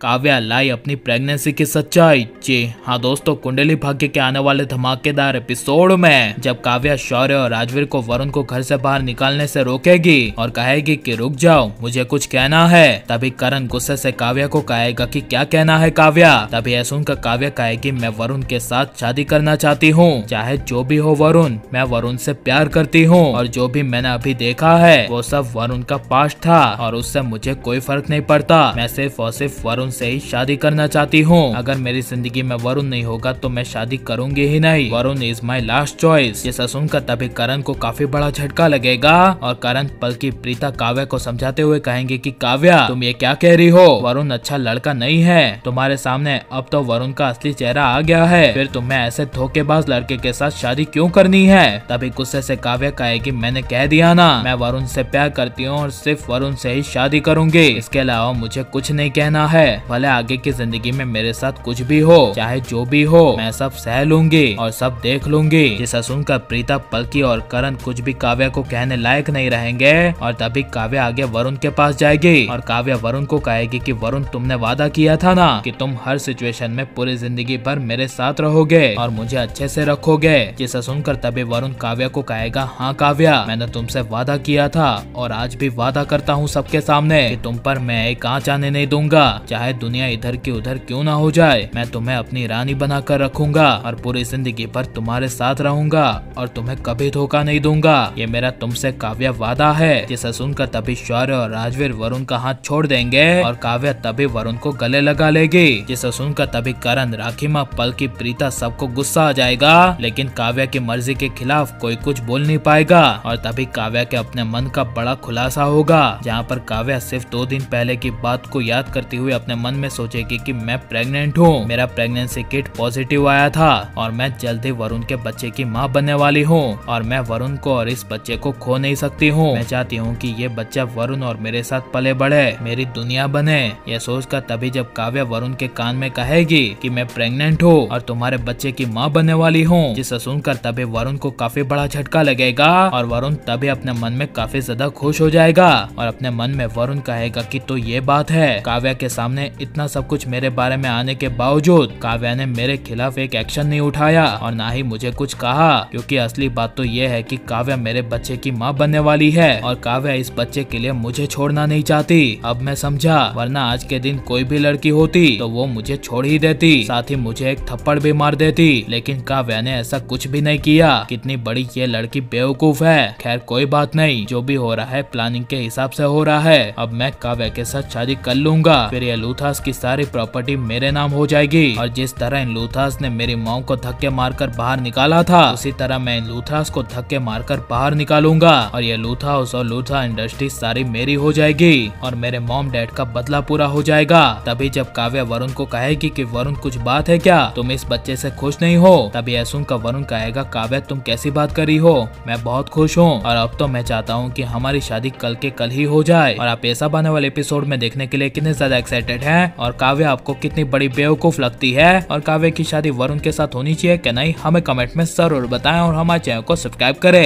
काव्या लाई अपनी प्रेगनेंसी की सच्चाई। जी हाँ दोस्तों, कुंडली भाग्य के आने वाले धमाकेदार एपिसोड में जब काव्या शौर्य और राजवीर को वरुण को घर से बाहर निकालने से रोकेगी और कहेगी कि रुक जाओ, मुझे कुछ कहना है, तभी करण गुस्से से काव्या को कहेगा कि क्या कहना है काव्या। तभी यह सुनकर काव्या कहेगी मैं वरुण के साथ शादी करना चाहती हूँ, चाहे जो भी हो वरुण, मैं वरुण से प्यार करती हूँ और जो भी मैंने अभी देखा है वो सब वरुण का पास्ट था और उससे मुझे कोई फर्क नहीं पड़ता। मैं सिर्फ और सिर्फ वरुण से ही शादी करना चाहती हूँ। अगर मेरी जिंदगी में वरुण नहीं होगा तो मैं शादी करूंगी ही नहीं। Varun is my last choice. जिसे सुनकर तभी करण को काफी बड़ा झटका लगेगा और करण बल्कि प्रीता काव्या को समझाते हुए कहेंगे कि काव्या तुम ये क्या कह रही हो, वरुण अच्छा लड़का नहीं है, तुम्हारे सामने अब तो वरुण का असली चेहरा आ गया है, फिर तुम्हें ऐसे धोखेबाज लड़के के साथ शादी क्यों करनी है। तभी गुस्से से काव्या कहेगी मैंने कह दिया ना, मैं वरुण से प्यार करती हूँ और सिर्फ वरुण से ही शादी करूंगी, इसके अलावा मुझे कुछ नहीं कहना है। भले आगे की जिंदगी में मेरे साथ कुछ भी हो, चाहे जो भी हो, मैं सब सह लूंगी और सब देख लूंगी। जिसे सुनकर प्रीता पलकी और करण कुछ भी काव्या को कहने लायक नहीं रहेंगे और तभी काव्या आगे वरुण के पास जाएगी और काव्या वरुण को कहेगी कि वरुण तुमने वादा किया था ना कि तुम हर सिचुएशन में पूरी जिंदगी भर मेरे साथ रहोगे और मुझे अच्छे से रखोगे। जिसे सुनकर तभी वरुण काव्या को कहेगा हाँ काव्या, मैंने तुमसे वादा किया था और आज भी वादा करता हूँ सबके सामने कि तुम पर मैं एक आंच आने नहीं दूंगा, चाहे दुनिया इधर की उधर क्यों ना हो जाए, मैं तुम्हें अपनी रानी बनाकर रखूंगा और पूरी जिंदगी भर तुम्हारे साथ रहूंगा और तुम्हें कभी धोखा नहीं दूंगा। ये मेरा तुमसे काव्या वादा है। जिसे सुनकर तभी शौर्य और राजवीर वरुण का हाथ छोड़ देंगे और काव्या तभी वरुण को गले लगा लेगी। जिसे सुनकर तभी करण, राखीमा, पलकी, प्रीता सबको गुस्सा आ जाएगा, लेकिन काव्या की मर्जी के खिलाफ कोई कुछ बोल नहीं पाएगा और तभी काव्या के अपने मन का बड़ा खुलासा होगा, जहाँ पर काव्या सिर्फ 2 दिन पहले की बात को याद करती हुई अपने मन में सोचेगी कि मैं प्रेग्नेंट हूँ, मेरा प्रेगनेंसी किट पॉजिटिव आया था और मैं जल्द ही वरुण के बच्चे की माँ बनने वाली हूँ और मैं वरुण को और इस बच्चे को खो नहीं सकती हूँ। मैं चाहती हूँ कि ये बच्चा वरुण और मेरे साथ पले बढ़े, मेरी दुनिया बने। यह सोचकर तभी जब काव्या वरुण के कान में कहेगी कि मैं प्रेग्नेंट हूँ और तुम्हारे बच्चे की माँ बनने वाली हूँ, जिसे सुनकर तभी वरुण को काफी बड़ा झटका लगेगा और वरुण तभी अपने मन में काफी ज्यादा खुश हो जाएगा और अपने मन में वरुण कहेगा कि तो ये बात है, काव्या के सामने इतना सब कुछ मेरे बारे में आने के बावजूद काव्या ने मेरे खिलाफ एक एक्शन नहीं उठाया और ना ही मुझे कुछ कहा, क्योंकि असली बात तो ये है कि काव्या मेरे बच्चे की माँ बनने वाली है और काव्या इस बच्चे के लिए मुझे छोड़ना नहीं चाहती। अब मैं समझा, वरना आज के दिन कोई भी लड़की होती तो वो मुझे छोड़ ही देती, साथ ही मुझे एक थप्पड़ भी मार देती, लेकिन काव्या ने ऐसा कुछ भी नहीं किया। कितनी बड़ी ये लड़की बेवकूफ है। खैर कोई बात नहीं, जो भी हो रहा है प्लानिंग के हिसाब से हो रहा है। अब मैं काव्या के साथ शादी कर लूंगा, फिर ये लूथास की सारी प्रॉपर्टी मेरे नाम हो जाएगी और जिस तरह इन लूथास ने मेरी माँ को धक्के मारकर बाहर निकाला था, उसी तरह मैं इन लूथास को धक्के मारकर बाहर निकालूंगा और ये लूथा हाउस और लूथा इंडस्ट्री सारी मेरी हो जाएगी और मेरे मॉम डैड का बदला पूरा हो जाएगा। तभी जब काव्या वरुण को कहेगी कि वरुण कुछ बात है क्या, तुम इस बच्चे से खुश नहीं हो, तभी यह सुनकर वरुण कहेगा काव्या तुम कैसी बात कर रही हो, मैं बहुत खुश हूँ और अब तो मैं चाहता हूँ कि हमारी शादी कल के कल ही हो जाए। और आप ऐसा आने वाले एपिसोड में देखने के लिए कितने ज्यादा एक्साइटेड हैं और काव्या आपको कितनी बड़ी बेवकूफ लगती है और काव्या की शादी वरुण के साथ होनी चाहिए कि नहीं, हमें कमेंट में जरूर बताएं और हमारे चैनल को सब्सक्राइब करें।